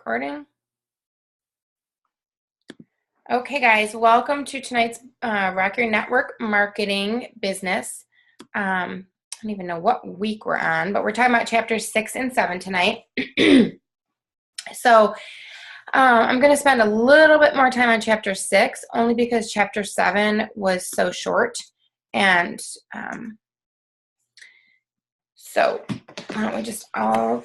Recording. Okay, guys, welcome to tonight's Record Network Marketing Business. I don't even know what week we're on, but we're talking about chapters 6 and 7 tonight. So I'm going to spend a little bit more time on chapter 6, only because chapter 7 was so short. And so why don't we just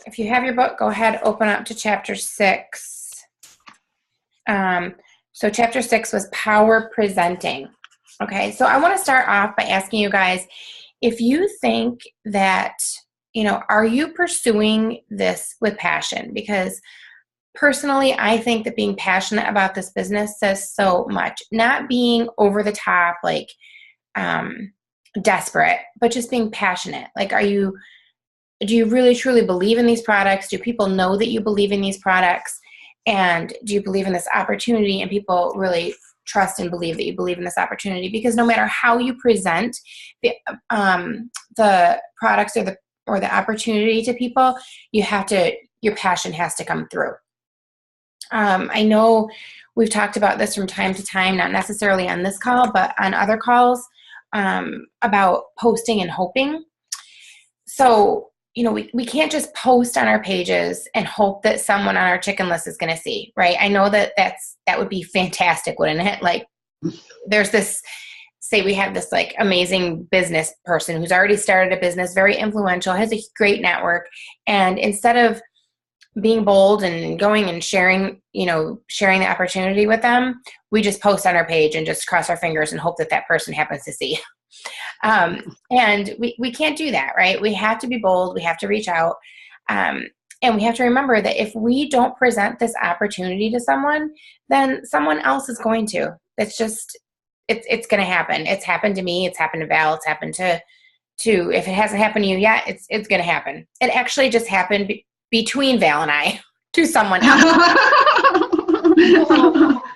if you have your book, go ahead, open up to chapter 6. So chapter 6 was power presenting. Okay, so I want to start off by asking you guys, if you think that, are you pursuing this with passion? Because personally, I think that being passionate about this business says so much. Not being over the top, like desperate, but just being passionate. Like, do you really truly believe in these products? Do people know that you believe in these products? And do you believe in this opportunity, and people really trust and believe that you believe in this opportunity? Because no matter how you present the products or the opportunity to people, your passion has to come through. I know we've talked about this from time to time, not necessarily on this call, but on other calls, about posting and hoping. So, we can't just post on our pages and hope that someone on our chicken list is going to see, right? I know that would be fantastic, wouldn't it? Like, there's say we have this like amazing business person who's already started a business, very influential, has a great network. And instead of being bold and going and sharing the opportunity with them, we just post on our page and just cross our fingers and hope that person happens to see. And we can't do that, right? We have to be bold. We have to reach out. And we have to remember that if we don't present this opportunity to someone, then someone else is going to. It's going to happen. It's happened to me. It's happened to Val. It's happened to if it hasn't happened to you yet, it's going to happen. It actually just happened between Val and I to someone else.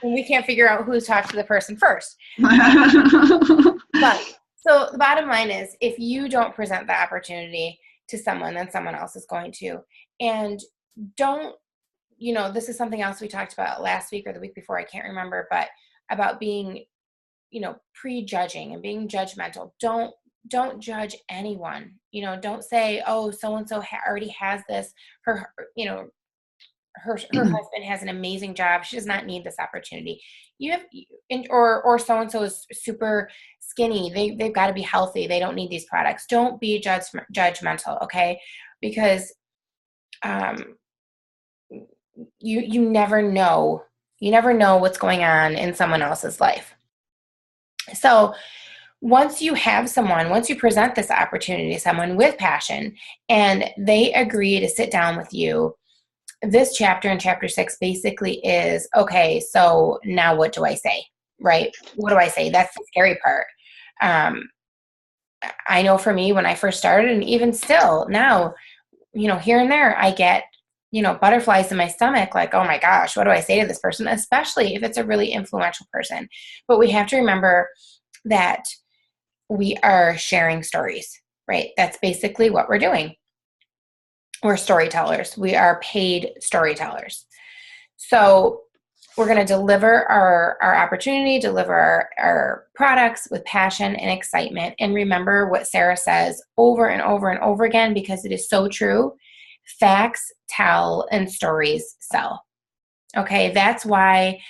We can't figure out who's talked to the person first. But so the bottom line is, if you don't present the opportunity to someone, then someone else is going to. And don't, this is something else we talked about last week or the week before, I can't remember, but about being, prejudging and being judgmental. Don't judge anyone. Don't say, oh, so-and-so already has this. Her husband has an amazing job. She does not need this opportunity. Or so-and-so is super skinny. They've got to be healthy. They don't need these products. Don't be judgmental, okay? Because you never know. You never know what's going on in someone else's life. So once you present this opportunity to someone with passion and they agree to sit down with you, this chapter in chapter 6 basically is, okay, so now what do I say, right? What do I say? That's the scary part. I know for me, when I first started, and even still now, here and there, I get, butterflies in my stomach, like, oh my gosh, what do I say to this person? Especially if it's a really influential person. But we have to remember that we are sharing stories, right? That's basically what we're doing. We're storytellers. We are paid storytellers. So we're going to deliver our opportunity, deliver our products with passion and excitement. And remember what Sarah says over and over and over again, because it is so true. Facts tell and stories sell. Okay, that's why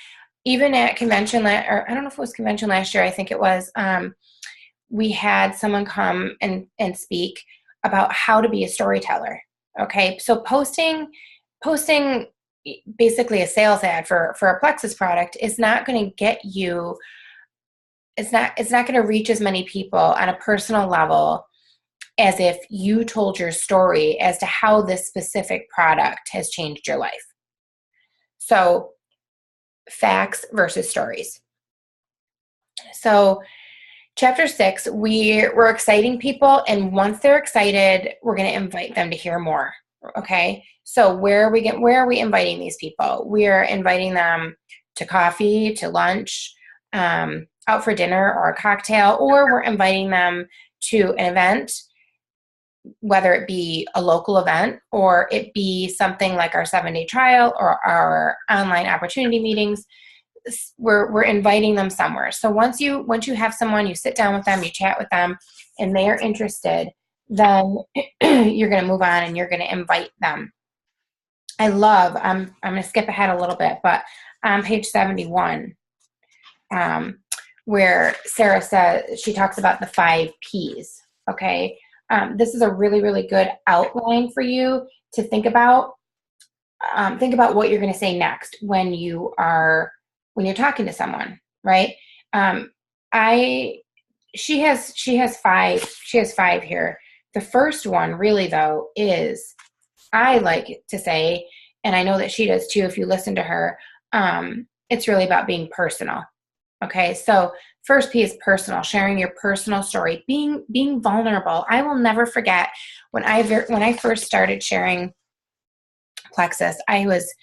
even at convention, or I don't know if it was convention last year, I think it was, we had someone come and speak about how to be a storyteller. Okay, so posting basically a sales ad for a Plexus product is not going to get you, it's not going to reach as many people on a personal level as if you told your story as to how this specific product has changed your life. So facts versus stories. So chapter 6, we're exciting people, and once they're excited, we're going to invite them to hear more. Okay, so where are we inviting these people? We're inviting them to coffee, to lunch, out for dinner or a cocktail, or we're inviting them to an event whether it be a local event or it be something like our 7-day trial or our online opportunity meetings, we're inviting them somewhere. So once you have someone, you sit down with them, you chat with them, and they are interested, then you're going to move on and you're going to invite them. I love, I'm going to skip ahead a little bit, but on page 71, where Sarah says, she talks about the 5 Ps. Okay. This is a really, really good outline for you to think about. Think about what you're going to say next when you're talking to someone, right? She has 5 here. The first one really though is, I like to say, and I know that she does too if you listen to her, it's really about being personal. Okay, so first P is personal, sharing your personal story, being vulnerable. I will never forget when I first started sharing Plexus, I was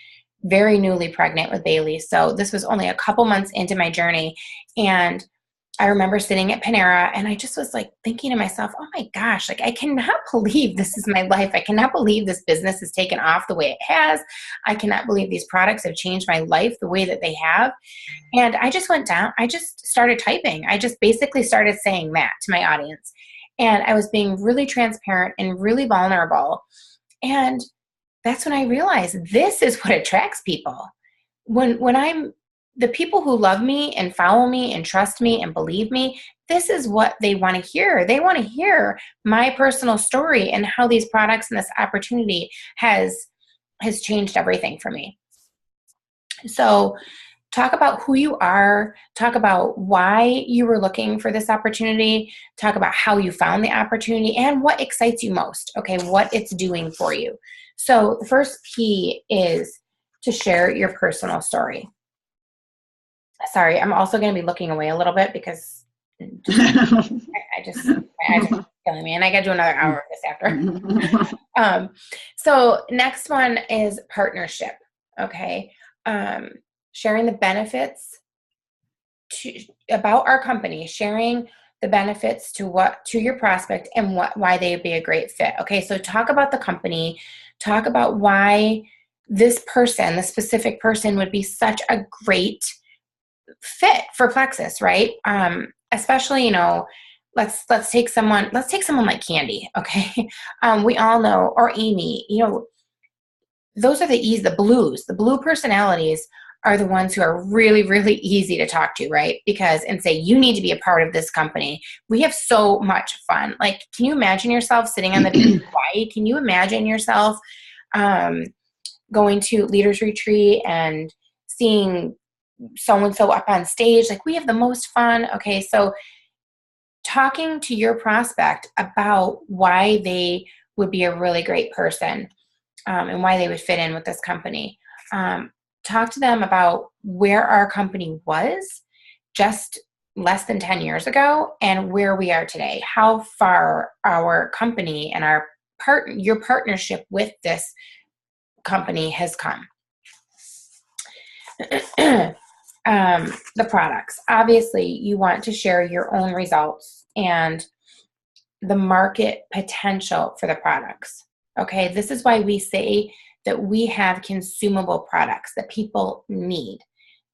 very newly pregnant with Bailey. So this was only a couple months into my journey. And I remember sitting at Panera and I just was like thinking to myself, oh my gosh, like I cannot believe this is my life. I cannot believe this business has taken off the way it has. I cannot believe these products have changed my life the way that they have. And I just went down, I just started typing. I just basically started saying that to my audience. And I was being really transparent and really vulnerable. And that's when I realized this is what attracts people. When I'm the people who love me and follow me and trust me and believe me, this is what they want to hear. They want to hear my personal story and how these products and this opportunity has changed everything for me. So talk about who you are, talk about why you were looking for this opportunity, talk about how you found the opportunity and what excites you most, okay, what it's doing for you. So the first P is to share your personal story. Sorry, I'm also going to be looking away a little bit because I just killing me, and I got to do another hour of this after. So next one is partnership. Okay, sharing the benefits about our company, sharing the benefits to your prospect and why they would be a great fit. Okay, so talk about the company, talk about why this specific person would be such a great fit for Plexus, right? Especially, let's take someone like Candy, okay? We all know, or Amy, those are the blue personalities are the ones who are really, really easy to talk to, right? And say, you need to be a part of this company. We have so much fun. Like, can you imagine yourself sitting on the beach in Hawaii? Can you imagine yourself going to Leaders Retreat and seeing so-and-so up on stage? Like, we have the most fun. Okay, so talking to your prospect about why they would be a really great person and why they would fit in with this company. Talk to them about where our company was just less than 10 years ago and where we are today, how far our company and your partnership with this company has come. The products. Obviously, you want to share your own results and the market potential for the products. Okay, this is why we say that we have consumable products that people need.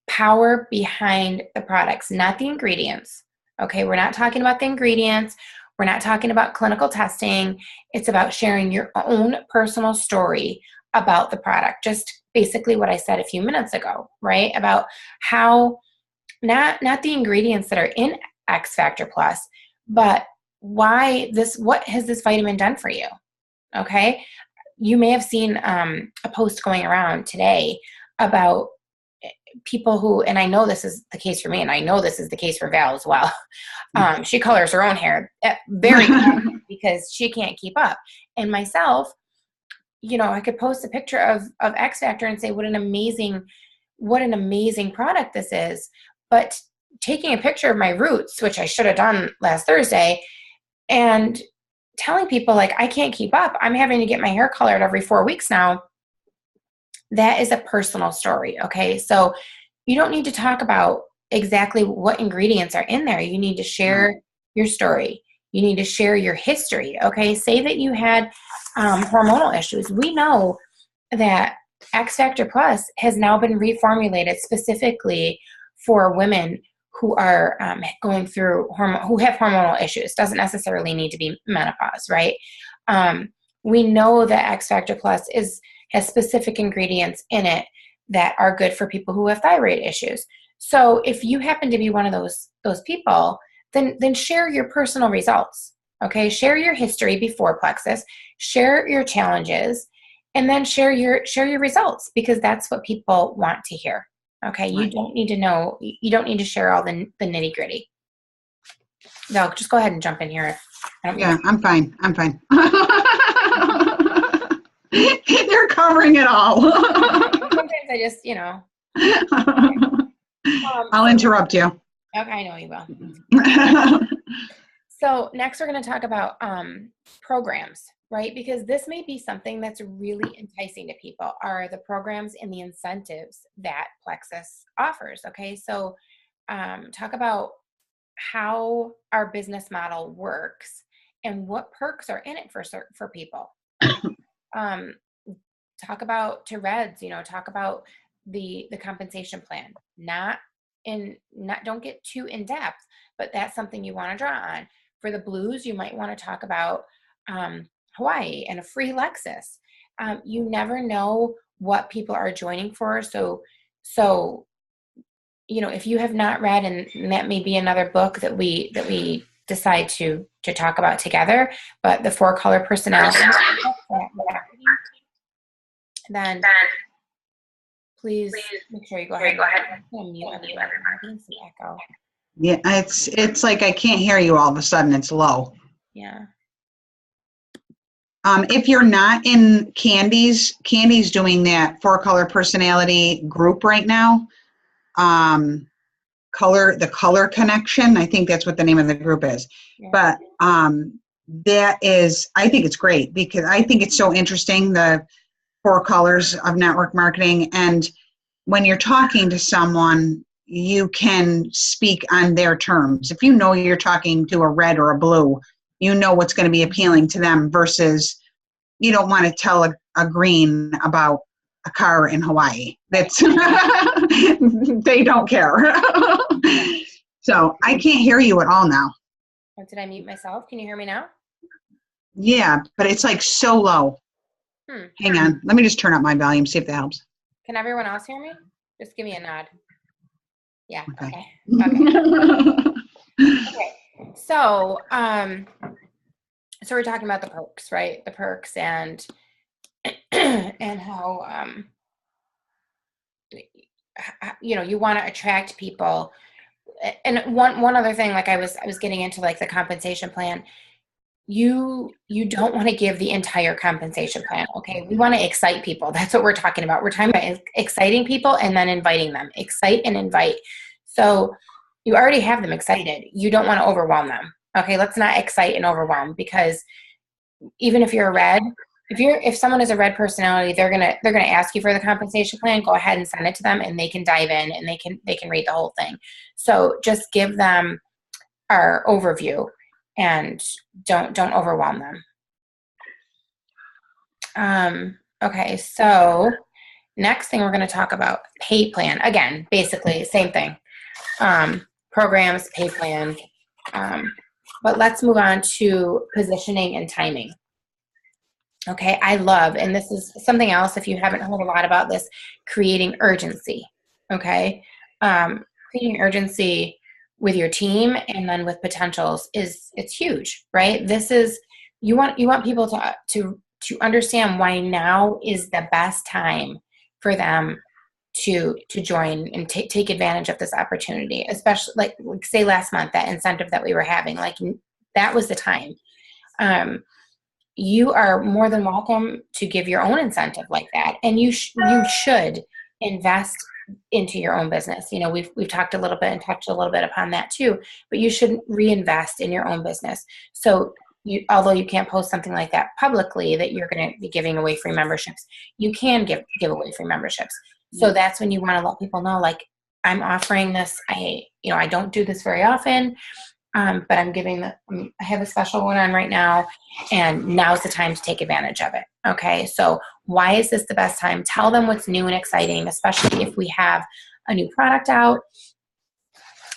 Power behind the products, not the ingredients. Okay, we're not talking about the ingredients. We're not talking about clinical testing. It's about sharing your own personal story about the product. Just basically what I said a few minutes ago, right? About how, not the ingredients that are in X Factor Plus, but what has this vitamin done for you? Okay. You may have seen a post going around today about people who, and I know this is the case for me, and I know this is the case for Val as well. She colors her own hair very because she can't keep up. And myself, I could post a picture of X Factor and say what an amazing product this is. But taking a picture of my roots, which I should have done last Thursday, and telling people like I can't keep up, I'm having to get my hair colored every 4 weeks now, that is a personal story. Okay, so you don't need to talk about exactly what ingredients are in there. You need to share your story. You need to share your history. Okay. Say that you had hormonal issues. We know that X Factor Plus has now been reformulated specifically for women who are going through who have hormonal issues. Doesn't necessarily need to be menopause, right? We know that X Factor Plus has specific ingredients in it that are good for people who have thyroid issues. So if you happen to be one of those people, then share your personal results. Okay, share your history before Plexus, share your challenges, and then share your results, because that's what people want to hear. Okay, you don't need to know. You don't need to share all the nitty gritty. No, just go ahead and jump in here. I'm fine. I'm fine. They're covering it all. Sometimes I just, I'll interrupt you. Okay, I know you will. So next we're going to talk about programs, right? Because this may be something that's really enticing to people, are the programs and the incentives that Plexus offers. Okay, so talk about how our business model works and what perks are in it for people. Talk about to Reds, talk about the compensation plan. Don't get too in depth, but that's something you want to draw on. For the Blues, you might want to talk about Hawaii and a free Lexus. You never know what people are joining for. So if you have not read, and that may be another book that we decide to talk about together, but the 4-color personality, then please make sure you go ahead. Echo. Yeah, it's like I can't hear you all of a sudden. It's low. Yeah. If you're not in Candy's doing that 4-color personality group right now. The color connection. I think that's what the name of the group is. Yeah. But I think it's great, because I think it's so interesting, the 4 colors of network marketing. And when you're talking to someone, you can speak on their terms. If you know you're talking to a red or a blue, you know what's going to be appealing to them, versus you don't want to tell a green about a car in Hawaii. That's they don't care. So I can't hear you at all now. Did I mute myself? Can you hear me now? Yeah, but it's like so low. Hang on. Let me just turn up my volume, see if that helps. Can everyone else hear me? Just give me a nod. Yeah. Okay. Okay. So, so we're talking about the perks, right? The perks and how you want to attract people. And one other thing, like I was getting into, like the compensation plan. You don't want to give the entire compensation plan. Okay, we want to excite people. That's what we're talking about. We're talking about exciting people and then inviting them. Excite and invite. So you already have them excited. You don't want to overwhelm them. Okay, let's not excite and overwhelm, because even if you're a red, if someone is a red personality, they're gonna ask you for the compensation plan. Go ahead and send it to them, and they can dive in and they can read the whole thing. So just give them our overview and don't overwhelm them. Okay, so next thing we're going to talk about, pay plan. Again, basically same thing. Programs, pay plan. But let's move on to positioning and timing. Okay, I love, and this is something else, if you haven't heard a lot about this, creating urgency. Okay, creating urgency with your team and then with potentials it's huge, right? This is, you want people to understand why now is the best time for them to join and take advantage of this opportunity, especially like say last month, that incentive that we were having, like that was the time. You are more than welcome to give your own incentive like that, and you should invest into your own business. We've talked a little bit and touched a little bit upon that too, but you should reinvest in your own business. So although you can't post something like that publicly, that you're going to be giving away free memberships, you can give away free memberships. So that's when you want to let people know, like, I'm offering this. I don't do this very often. but I have a special one on right now, and now's the time to take advantage of it. Okay, so why is this the best time? Tell them what's new and exciting, especially if we have a new product out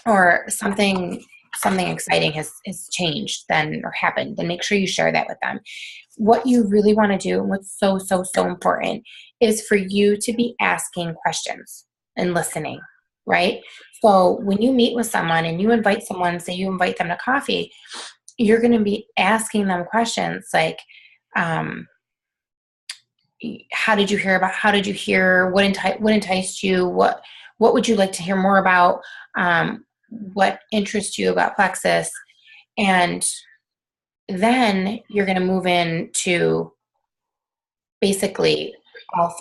or something exciting has changed then or happened. Then make sure you share that with them. What you really want to do, and what's so important, is for you to be asking questions and listening, right? So when you meet with someone and you invite someone, say you invite them to coffee, you're going to be asking them questions like, how did you hear, what enticed you, what would you like to hear more about, what interests you about Plexus, and then you're going to move into basically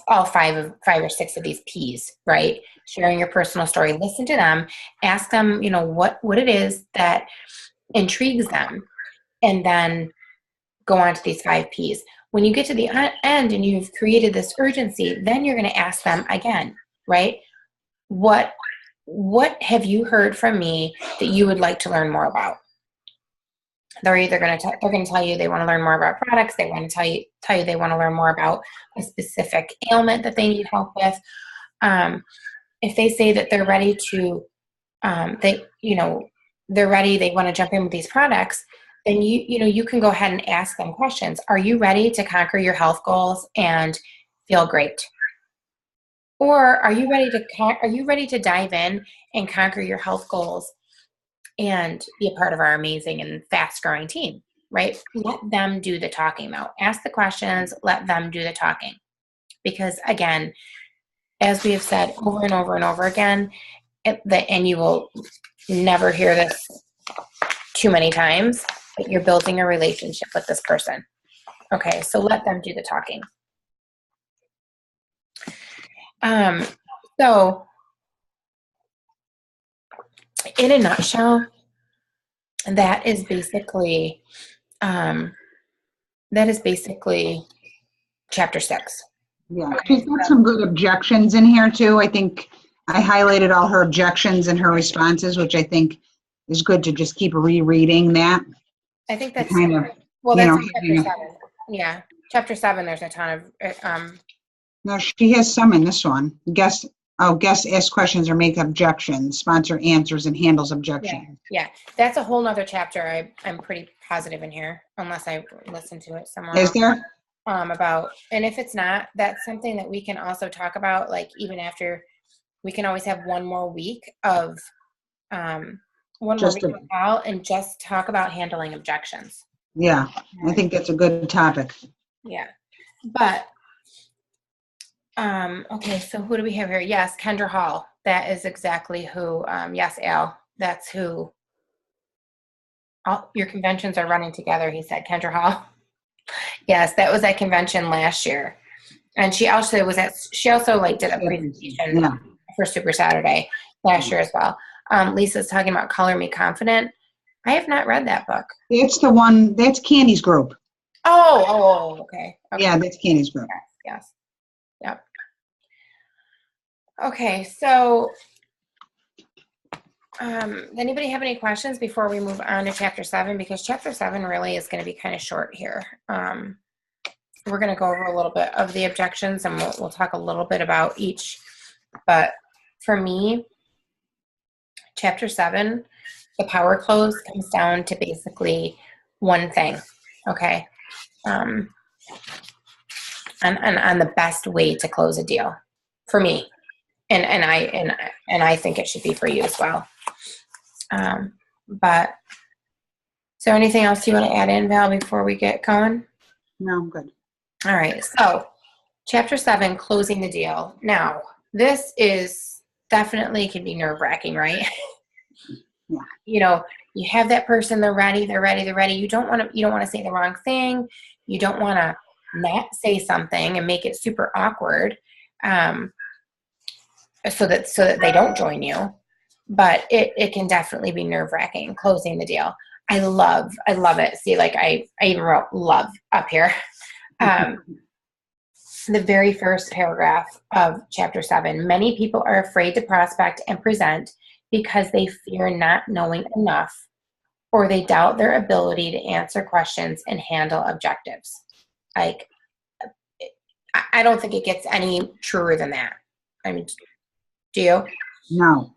all five or six of these P's, right? Sharing your personal story. Listen to them. Ask them, what it is that intrigues them, and then go on to these 5 P's. When you get to the end and you've created this urgency, then you're going to ask them again, right? What have you heard from me that you would like to learn more about? They're either going to tell you they want to learn more about products. They want to tell you they want to learn more about a specific ailment that they need help with. If they say that they're ready to, they're ready, they want to jump in with these products, then you can go ahead and ask them questions. Are you ready to conquer your health goals and feel great? Or are you ready to dive in and conquer your health goals and be a part of our amazing and fast-growing team, right? Let them do the talking, though. Ask the questions, let them do the talking. Because, again, as we have said over and over and over again, and you will never hear this too many times, but you're building a relationship with this person. Okay, so let them do the talking. So, in a nutshell, that is basically chapter 6. Yeah, she's got some good objections in here too. I think I highlighted all her objections and her responses, which I think is good to just keep rereading that. I think that's kind of, that's chapter 7. Yeah, chapter 7. There's a ton of. No, she has some in this one. Guest asks questions or make objections. Sponsor answers and handles objections. Yeah, that's a whole nother chapter. I'm pretty positive in here, unless I listen to it somewhere. Is there? About, and if it's not, that's something that we can also talk about. Like even after, we can always have one more week of and just talk about handling objections. Yeah, I think that's a good topic. Yeah, but okay, so who do we have here? Yes, Kendra Hall. That is exactly who. Yes, Al. That's who. All your conventions are running together. He said, Kendra Hall. Yes, that was at convention last year, and she also did a presentation for Super Saturday last year as well. Lisa's talking about Color Me Confident. I have not read that book. It's the one that's Candy's group. Okay. Yeah, that's Candy's group. Yes. Yep. Okay, so anybody have any questions before we move on to chapter 7? Because chapter 7 really is going to be kind of short here. We're going to go over a little bit of the objections, and we'll talk a little bit about each. But for me, chapter 7, the power close, comes down to basically one thing. Okay, and on the best way to close a deal for me, and I think it should be for you as well. But is there anything else you want to add in, Val, before we get going? No, I'm good. All right. So chapter 7, closing the deal. Now, this is definitely can be nerve-wracking, right? Yeah. You have that person, they're ready. You don't want to say the wrong thing. You don't want to not say something and make it super awkward. So that they don't join you. But it can definitely be nerve-wracking closing the deal. I love it. See, like I even wrote love up here. The very first paragraph of chapter 7, many people are afraid to prospect and present because they fear not knowing enough or they doubt their ability to answer questions and handle objectives. Like, I don't think it gets any truer than that. I mean, do you? No,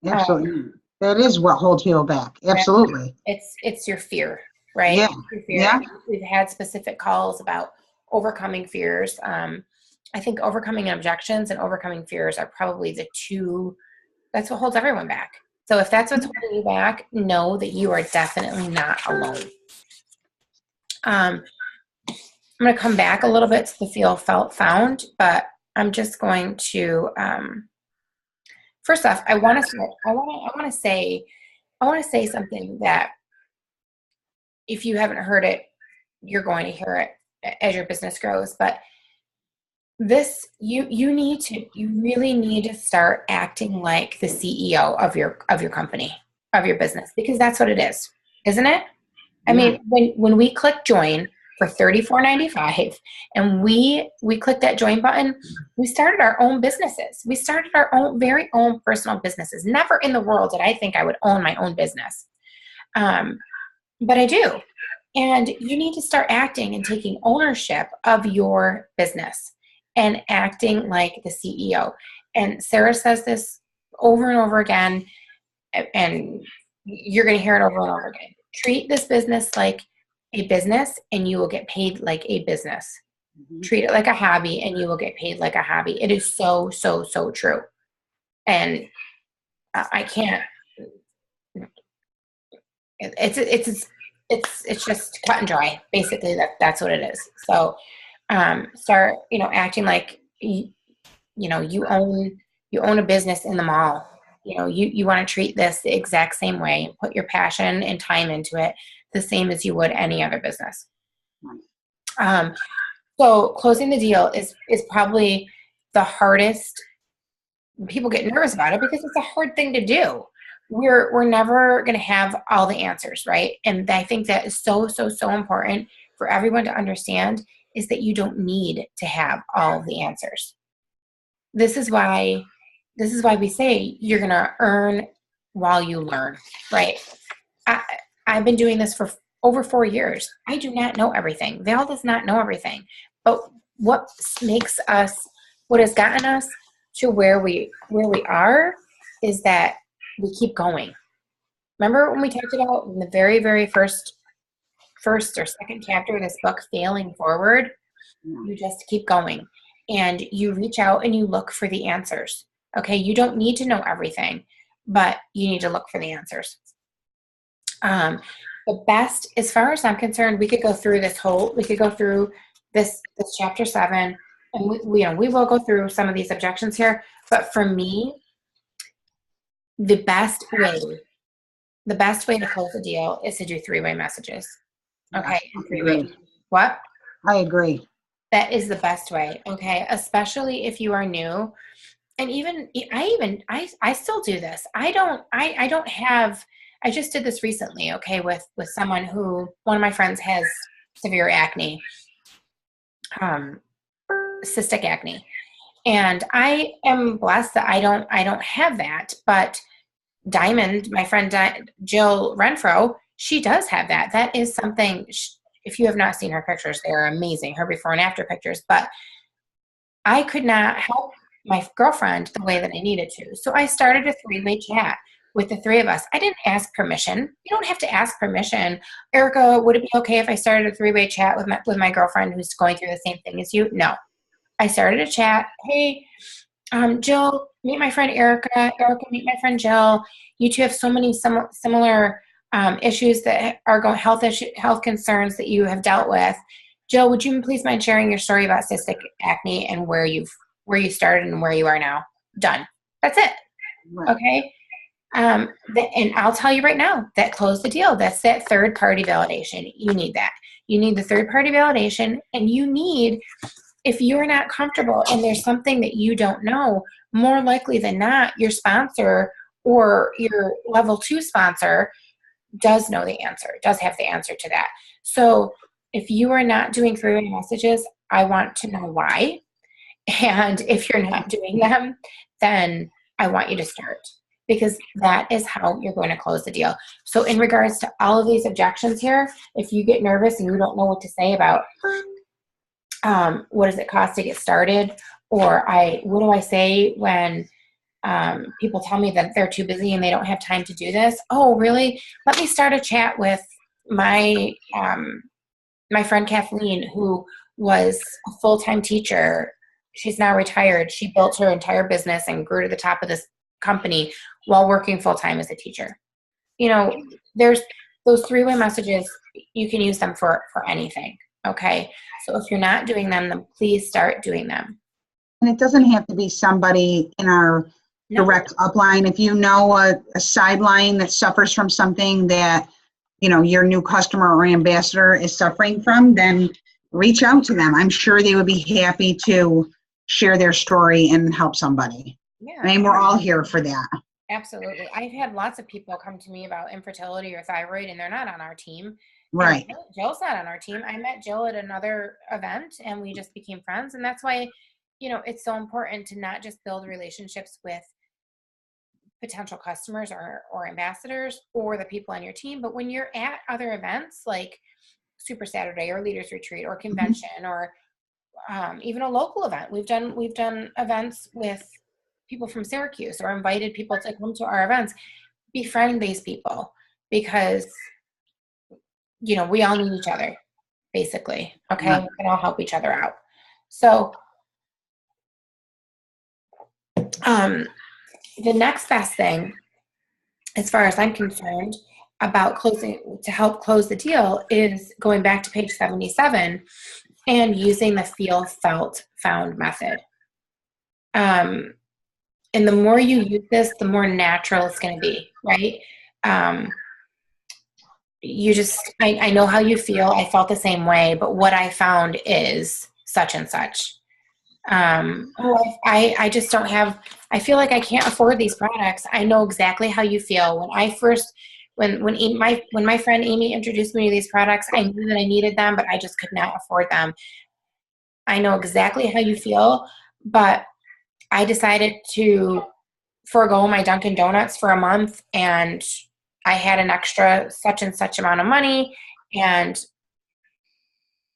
absolutely. That is what holds people back. Absolutely. It's your fear, right? Yeah. Your fear. Yeah. We've had specific calls about overcoming fears. I think overcoming objections and overcoming fears are probably the two. That's what holds everyone back. So if that's what's holding you back, know that you are definitely not alone. I'm going to come back a little bit to the feel, felt, found, but I'm just going to. First off, I want to say something that if you haven't heard it, you're going to hear it as your business grows. But this, you really need to start acting like the CEO of your company, of your business, because that's what it is, isn't it? I mean, when we click join for $34.95 and we click that join button, we started our own businesses. We started our own very own personal businesses. Never in the world did I think I would own my own business. But I do. And you need to start acting and taking ownership of your business and acting like the CEO. And Sarah says this over and over again, and you're going to hear it over and over again. Treat this business like a business and you will get paid like a business. Mm-hmm. Treat it like a hobby and you will get paid like a hobby. It is so, so, so true. And I can't, it's just cut and dry. Basically, that's what it is. So start, acting like you own a business in the mall. You want to treat this the exact same way. Put your passion and time into it the same as you would any other business. So closing the deal is probably the hardest. People get nervous about it because it's a hard thing to do. We're never going to have all the answers, right? And I think that is so, so, so important for everyone to understand, is that you don't need to have all the answers. This is why we say you're going to earn while you learn, right? I've been doing this for over 4 years. I do not know everything. Val does not know everything. But what has gotten us to where we are is that we keep going. Remember when we talked about in the very, very first or second chapter of this book, failing forward? You just keep going and you reach out and you look for the answers. Okay, you don't need to know everything, but you need to look for the answers. The best, as far as I'm concerned, we could go through this chapter 7, and we will go through some of these objections here. But for me, the best way to close a deal is to do 3-way messages. Okay, What? I agree. That is the best way. Okay, especially if you are new. And I still do this. I just did this recently, okay, with someone who, one of my friends has severe acne, cystic acne. And I am blessed that I don't have that, but Diamond, my friend Jill Renfro, she does have that. That is something, if you have not seen her pictures, they're amazing, her before and after pictures, but I could not help my girlfriend the way that I needed to. So I started a 3-way chat with the 3 of us. I didn't ask permission. You don't have to ask permission. Erica, would it be okay if I started a 3-way chat with my girlfriend who's going through the same thing as you? No. I started a chat. Hey, Jill, meet my friend Erica. Erica, meet my friend Jill. You two have so many similar issues that are health concerns that you have dealt with. Jill, would you please mind sharing your story about cystic acne and where you started and where you are now? Done. That's it. Right. Okay. And I'll tell you right now, that closed the deal. That's that third-party validation. You need that. You need the third-party validation, and you need, if you're not comfortable and there's something that you don't know, more likely than not, your sponsor or your level 2 sponsor does know the answer, does have the answer to that. So if you are not doing 3-way messages, I want to know why. And if you're not doing them, then I want you to start. because that is how you're going to close the deal. So in regards to all of these objections here, if you get nervous and you don't know what to say about what does it cost to get started, or what do I say when people tell me that they're too busy and they don't have time to do this? Oh, really? Let me start a chat with my my friend Kathleen, who was a full-time teacher. She's now retired. She built her entire business and grew to the top of this company while working full-time as a teacher. You know, there's those three-way messages. You can use them for anything. Okay. So if you're not doing them, then please start doing them. And it doesn't have to be somebody in our direct upline. If you know a sideline that suffers from something that, you know, your new customer or ambassador is suffering from, then reach out to them. I'm sure they would be happy to share their story and help somebody. Yeah. I mean, we're all here for that. Absolutely. I've had lots of people come to me about infertility or thyroid, and they're not on our team. Right. And Jill's not on our team. I met Jill at another event and we just became friends. And that's why, you know, it's so important to not just build relationships with potential customers or ambassadors or the people on your team, but when you're at other events like Super Saturday or Leaders Retreat or convention or even a local event. We've done events with people from Syracuse or invited people to come to our events. Befriend these people because, you know, we all need each other, basically. Okay. Yeah. We can all help each other out. So, the next best thing, as far as I'm concerned, about closing to help close the deal is going back to page 77 and using the feel, felt, found method. And the more you use this, the more natural it's going to be, right? I know how you feel. I felt the same way, but what I found is such and such. I just don't have, I feel like I can't afford these products. I know exactly how you feel. When my friend Amy introduced me to these products, I knew that I needed them, but I just could not afford them. I know exactly how you feel, but I decided to forego my Dunkin' Donuts for a month, and I had an extra such and such amount of money. And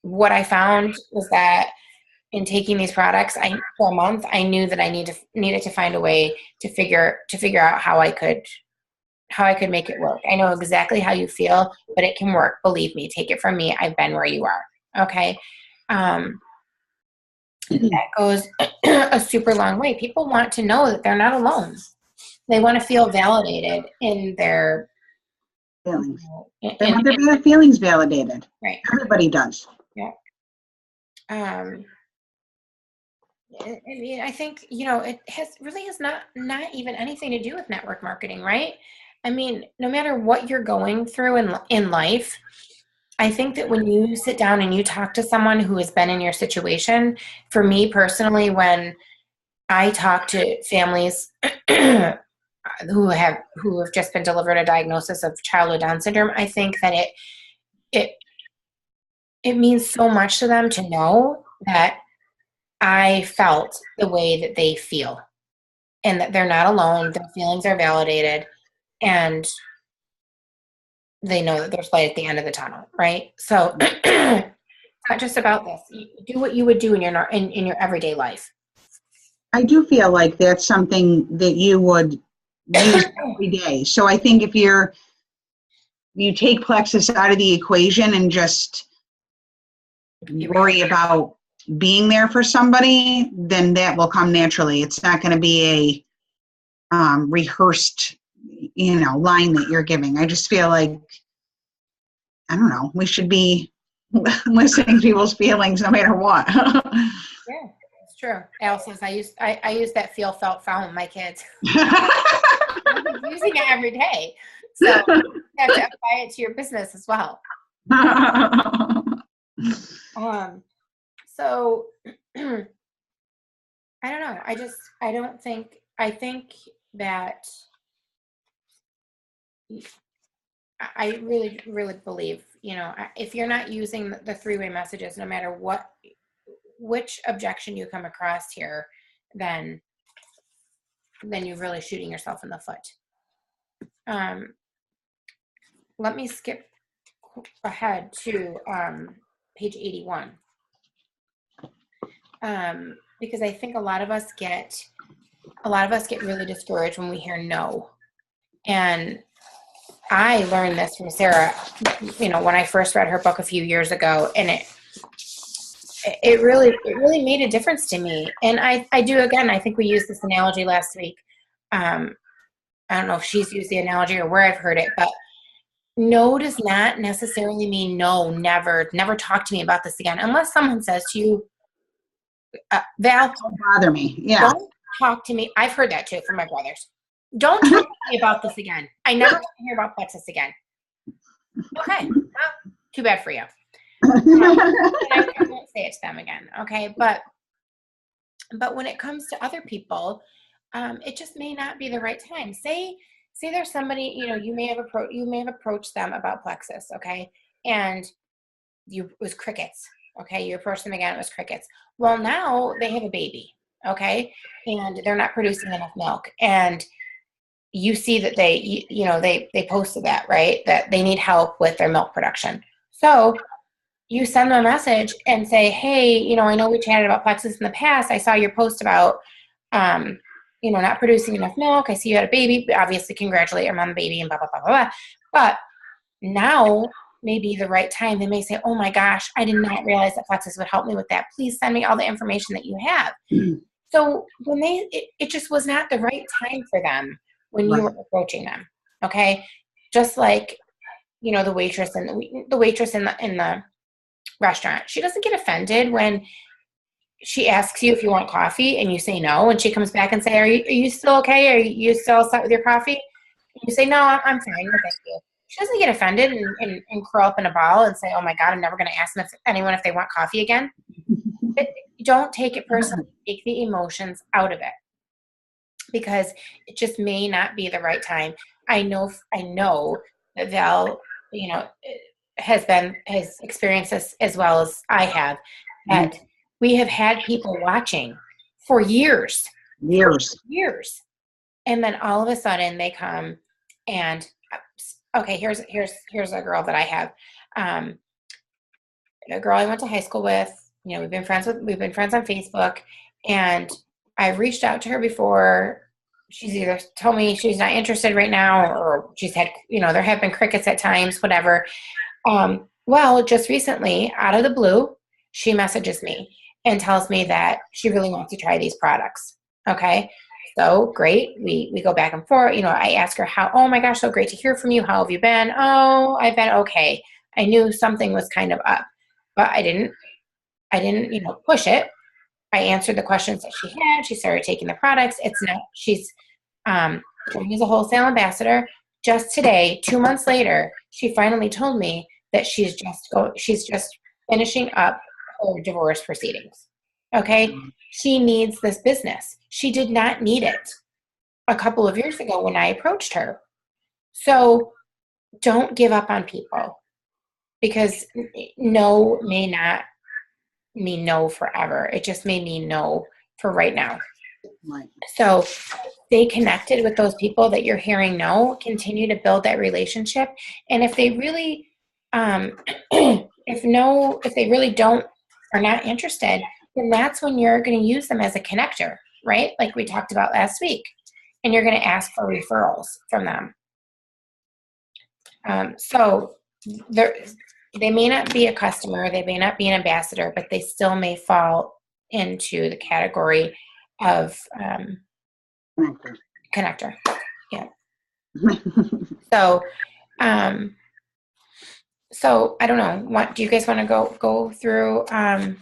what I found was that in taking these products for a month, I knew that I needed to find a way to figure out how I could make it work. I know exactly how you feel, but it can work. Believe me, take it from me. I've been where you are. Okay. That goes a super long way. People want to know that they're not alone. They want to feel validated in their feelings. They want their feelings validated. Right. Everybody does. Yeah. I mean, I think, you know, it really has not even anything to do with network marketing, right? I mean, no matter what you're going through in life, I think that when you sit down and you talk to someone who has been in your situation, for me personally, when I talk to families who have just been delivered a diagnosis of childhood Down syndrome, I think that it means so much to them to know that I felt the way that they feel and that they're not alone. Their feelings are validated and they know that there's light at the end of the tunnel, right? So it's not just about this. You do what you would do in your everyday life. I do feel like that's something that you would use every day. So I think if you take Plexus out of the equation and just worry about being there for somebody, then that will come naturally. It's not going to be a rehearsed, line that you're giving. I just feel like, I don't know, we should be listening to people's feelings no matter what. Yeah, it's true. Al says I use that feel, felt, found with my kids. I'm using it every day. So you have to apply it to your business as well. So I don't know. I think that I really, really believe, if you're not using the three-way messages, no matter which objection you come across here, then then you're really shooting yourself in the foot. Let me skip ahead to page 81. Because I think a lot of us get really discouraged when we hear no. And I learned this from Sarah, when I first read her book a few years ago, and it really made a difference to me. And I do, again, I think we used this analogy last week. I don't know if she's used the analogy or where I've heard it, but no does not necessarily mean no, never talk to me about this again. Unless someone says to you, Val, Don't bother me. Yeah. Don't talk to me. I've heard that too from my brothers. Don't talk to me about this again. I never want to hear about plexus again. Okay. Well, too bad for you. I won't say it to them again. Okay. But when it comes to other people, it just may not be the right time. Say there's somebody, you may have approached them about plexus. Okay. And it was crickets. Okay. You approached them again. It was crickets. Well, now they have a baby. Okay. And they're not producing enough milk. And you see that they posted that, right? That they need help with their milk production. So you send them a message and say, hey, I know we chatted about plexus in the past. I saw your post about, not producing enough milk. I see you had a baby. Obviously, congratulate your mom, baby, and blah, blah, blah, blah, blah. But now may be the right time. They may say, oh my gosh, I did not realize that plexus would help me with that. Please send me all the information that you have. So when it just was not the right time for them when you were approaching them. Okay. Just like, the waitress in the restaurant, she doesn't get offended when she asks you if you want coffee and you say no, and she comes back and say, are you still okay? Are you still set with your coffee? And you say, no, I'm fine. No, thank you. She doesn't get offended and curl up in a ball and say, oh my God, I'm never going to ask anyone if they want coffee again. Don't take it personally. Take the emotions out of it, because it just may not be the right time. I know that Val, has experienced this as well as I have, that we have had people watching for years. And then all of a sudden they come and, okay, here's a girl that I have, a girl I went to high school with. We've been friends on Facebook, and I've reached out to her before. She's either told me she's not interested right now, or she's had, there have been crickets at times, whatever. Well, just recently, out of the blue, she messages me and tells me that she really wants to try these products. Okay. So great. We go back and forth. I ask her oh my gosh, so great to hear from you. How have you been? Oh, I've been okay. I knew something was kind of up, but I didn't, push it. I answered the questions that she had. She started taking the products. She's working as a wholesale ambassador. Just today, 2 months later, she finally told me that she's just finishing up her divorce proceedings. Okay. She needs this business. She did not need it a couple of years ago when I approached her. So don't give up on people, because no may not mean no forever. It just may mean no for right now. Right. So stay connected with those people that you're hearing no. Continue to build that relationship. And if they really, if they really are not interested, then that's when you're going to use them as a connector, right? Like we talked about last week. And you're going to ask for referrals from them. So they may not be a customer, they may not be an ambassador, but they still may fall into the category of connector. Yeah. So I don't know. Do you guys want to go through and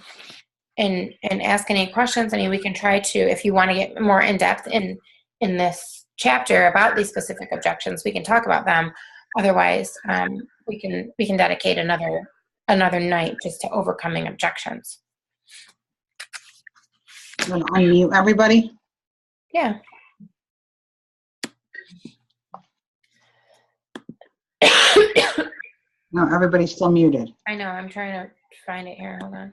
ask any questions? I mean, we can try to, if you want to get more in depth in this chapter about these specific objections, we can talk about them. Otherwise, we can dedicate another night just to overcoming objections. I'm going to unmute everybody. Yeah. No, everybody's still muted. I know. I'm trying to find it here. Hold on.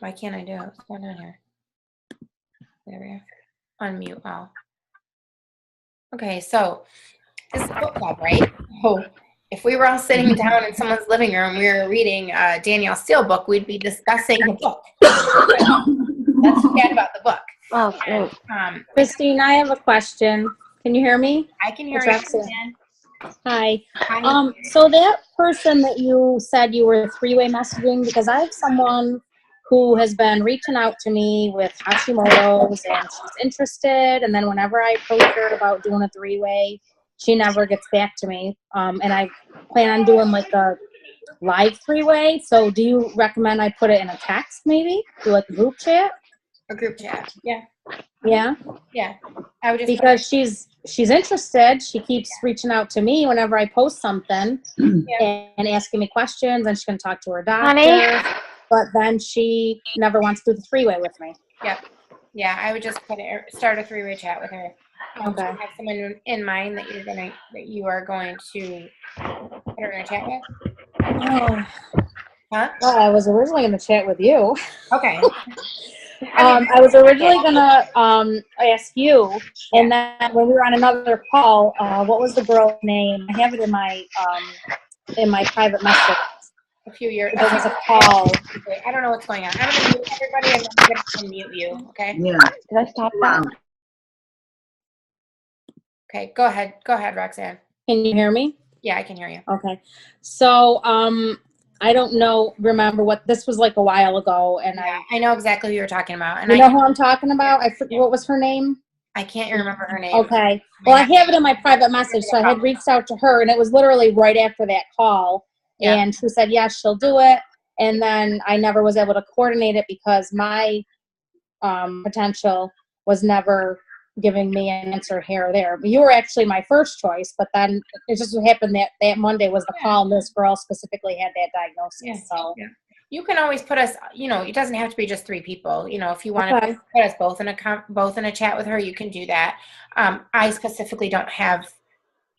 Why can't I do it? What's going on here? There we are. unmute all. Okay, so this is book club, right? So if we were all sitting down in someone's living room, we were reading Danielle Steele book, we'd be discussing the book. Let's forget about the book. Oh, And, Christine, I have a question. Can you hear me? I can hear It's you. Roxanne. Hi. Hi. So that person that you said you were three-way messaging, because I have someone who has been reaching out to me with Hashimoto's and she's interested, and then whenever I approach her about doing a three-way, she never gets back to me. And I plan on doing like a live three-way. So do you recommend I put it in a text maybe? Do like a group chat? A group chat. Yeah. Yeah. Yeah. I would just Because she's interested. She keeps reaching out to me whenever I post something and asking me questions, and she can talk to her doctor. Honey? But then she never wants to do the three-way with me. Yep. Yeah, I would just start a three-way chat with her. Okay. Do you have someone in mind that you are going to put her in a chat with? Oh. Huh? Well, I was originally going to chat with you. Okay. I was originally going to ask you, and then when we were on another call, what was the girl's name? I have it in my private message. A few years. There was a call. I don't know what's going on. I'm going to mute everybody and then I'm going to unmute you. Okay. Yeah. Did I stop that? Okay. Go ahead. Go ahead, Roxanne. Can you hear me? Yeah, I can hear you. Okay. So, I don't remember what, this was like a while ago, and Yeah, I know exactly who you're talking about. And you know who I'm talking about? I forget, what was her name? I can't remember her name. Okay. Well, I have it in my private message, so I had reached out to her, and it was literally right after that call, and she said, yes, she'll do it, and then I never was able to coordinate it because my potential was never giving me an answer here or there. But you were actually my first choice, but then it just so happened that Monday was the call, and this girl specifically had that diagnosis. Yeah. So you can always put us, it doesn't have to be just three people. If you want Okay. to put us both in a chat with her, you can do that. I specifically don't have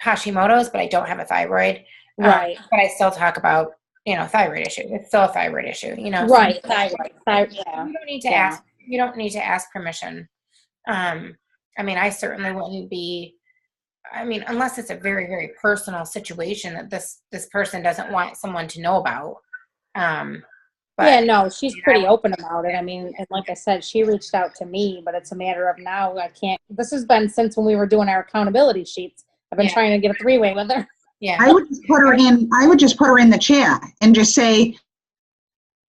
Hashimoto's, but I don't have a thyroid. Right. But I still talk about, thyroid issue. It's still a thyroid issue, Right. So Thyroid. Yeah. you don't need to ask. You don't need to ask permission. I certainly wouldn't be. Unless it's a very, very personal situation that this person doesn't want someone to know about. But Yeah, no, she's pretty open about it. And like I said, she reached out to me, but it's a matter of now I can't. This has been since when we were doing our accountability sheets. I've been trying to get a three-way with her. Yeah. I would just put her in the chat and just say,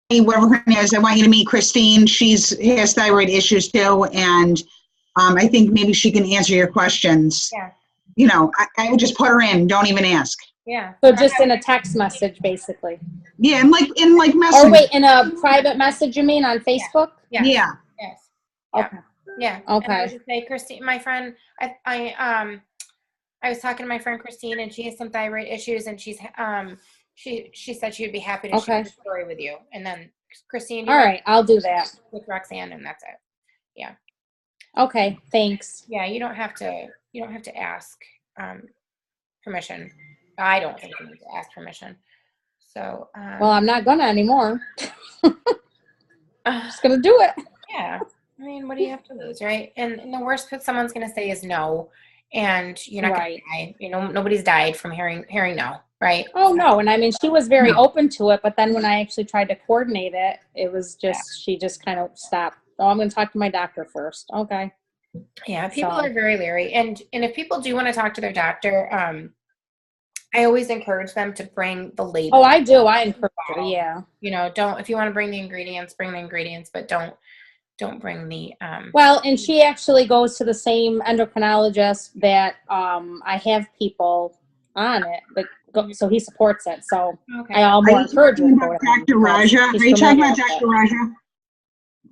hey, whatever her name is, I want you to meet Christine. She has thyroid issues too, and I think maybe she can answer your questions. Yeah. I would just put her in. Don't even ask. Yeah. So just in a text message, basically. Yeah, in like message. Oh wait, in a private message, you mean on Facebook? Yeah. Yeah. Yes. Okay. Yeah. Okay. And I would just say, Christine, my friend, I was talking to my friend Christine, and she has some thyroid issues, and she said she would be happy to share the story with you. And then Christine, All right, I'll do that with Roxanne, and that's it. Yeah. Okay, thanks. Yeah, you don't have to ask permission. I don't think you need to ask permission. So Well, I'm not gonna anymore. I'm just gonna do it. Yeah. What do you have to lose, right? And the worst that someone's gonna say is no, and you're not gonna die. Nobody's died from hearing no, right? Oh no, and she was very open to it, but then when I actually tried to coordinate it, it was just she just kind of stopped. Oh, I'm gonna talk to my doctor first. Okay. Yeah, people are very leery, and if people do want to talk to their doctor, I always encourage them to bring the label. Oh, I do. I encourage her. Yeah. Don't, if you want to bring the ingredients, but don't bring the. Well, and she actually goes to the same endocrinologist that I have people on it, so he supports it. So Okay. I almost encourage her to go to him. Dr. Raja? Are you talking about Dr. Raja?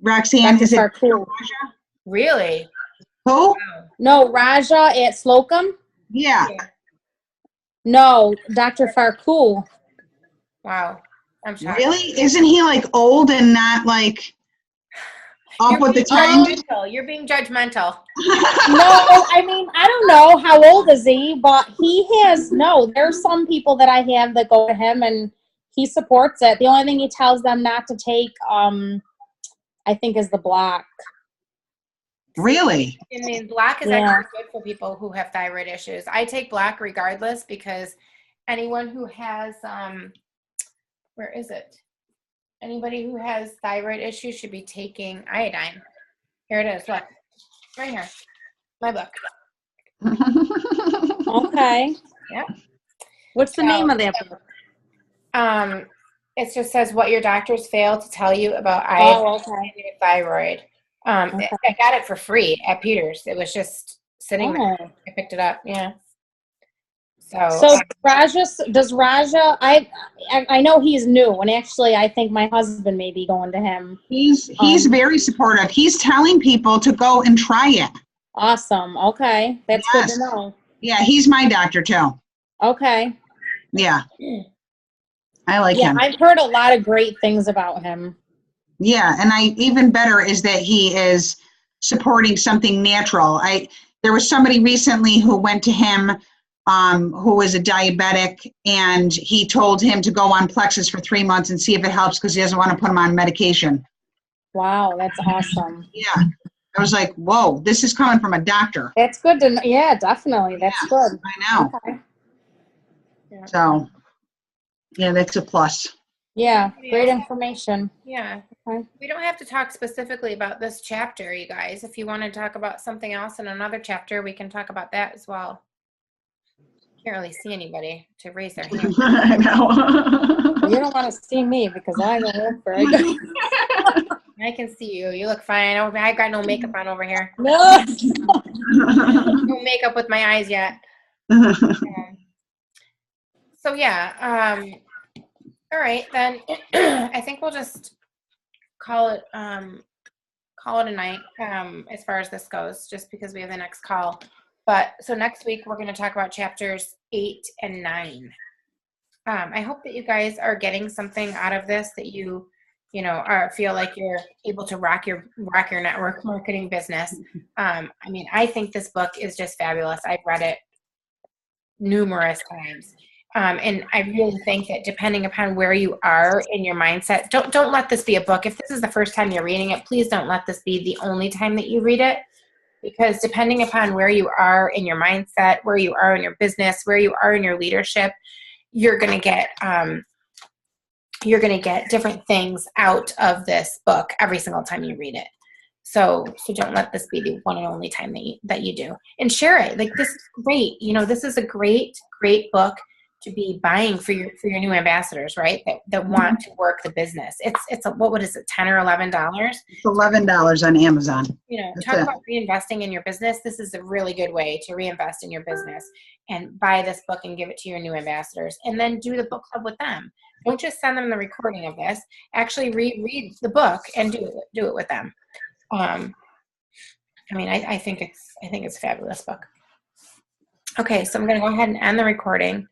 Roxanne, Dr. is it Dr. Farkul. Raja? Really? Who? Wow. No, Raja at Slocum? Yeah. No, Dr. Farkul. Wow. I'm shocked. Really? Isn't he like old and not like up with the times? You're being judgmental. No, I don't know how old is he, but he has there's some people that I have that go to him and he supports it. The only thing he tells them not to take, I think, is the block. Really? I mean, black is Yeah. actually good for people who have thyroid issues. I take black regardless because anyone who has, where is it? Anybody who has thyroid issues should be taking iodine. Here it is. Look, right here. My book. Okay. Yep. What's the name of that book? It just says what your doctors fail to tell you about Oh, iodine okay. and your thyroid. Okay. I got it for free at Peter's. It was just sitting there. Oh. I picked it up. Yeah. So, So does Raja, I know he's new, and actually I think my husband may be going to him. He's very supportive. He's telling people to go and try it. Awesome. Okay. That's Yes. good to know. Yeah, he's my doctor too. Okay. Yeah. I like him. I've heard a lot of great things about him. Yeah, and even better is that he is supporting something natural. There was somebody recently who went to him who was a diabetic, and he told him to go on Plexus for 3 months and see if it helps because he doesn't want to put him on medication. Wow, that's awesome. Yeah. I was like, whoa, this is coming from a doctor. That's good to know. Yeah, definitely. That's good. I know. Okay. yeah. So, yeah, that's a plus. Yeah, great information. Yeah. Okay. We don't have to talk specifically about this chapter, you guys. If you want to talk about something else in another chapter, we can talk about that as well. Can't really see anybody to raise their hand. I know. You don't want to see me because I don't look very good. I can see you. You look fine. I got no makeup on over here. No. No makeup with my eyes yet. So yeah. All right, then I think we'll just call it a night as far as this goes, just because we have the next call. But so next week we're going to talk about chapters 8 and 9. I hope that you guys are getting something out of this, that you feel like you're able to rock your network marketing business. I mean, I think this book is just fabulous. I've read it numerous times. And I really think that depending upon where you are in your mindset, don't let this be a book. If this is the first time you're reading it, please don't let this be the only time that you read it, because depending upon where you are in your mindset, where you are in your business, where you are in your leadership, you're going to get different things out of this book every single time you read it. So don't let this be the one and only time that you do, and share it. Like, this is great. This is a great book to be buying for your new ambassadors, right? That want to work the business. It's what is it, $10 or $11? It's $11 on Amazon. Talk about reinvesting in your business. This is a really good way to reinvest in your business, and buy this book and give it to your new ambassadors, and then do the book club with them. Don't just send them the recording of this. Actually read the book and do it with them. I think it's a fabulous book. Okay, so I'm going to go ahead and end the recording.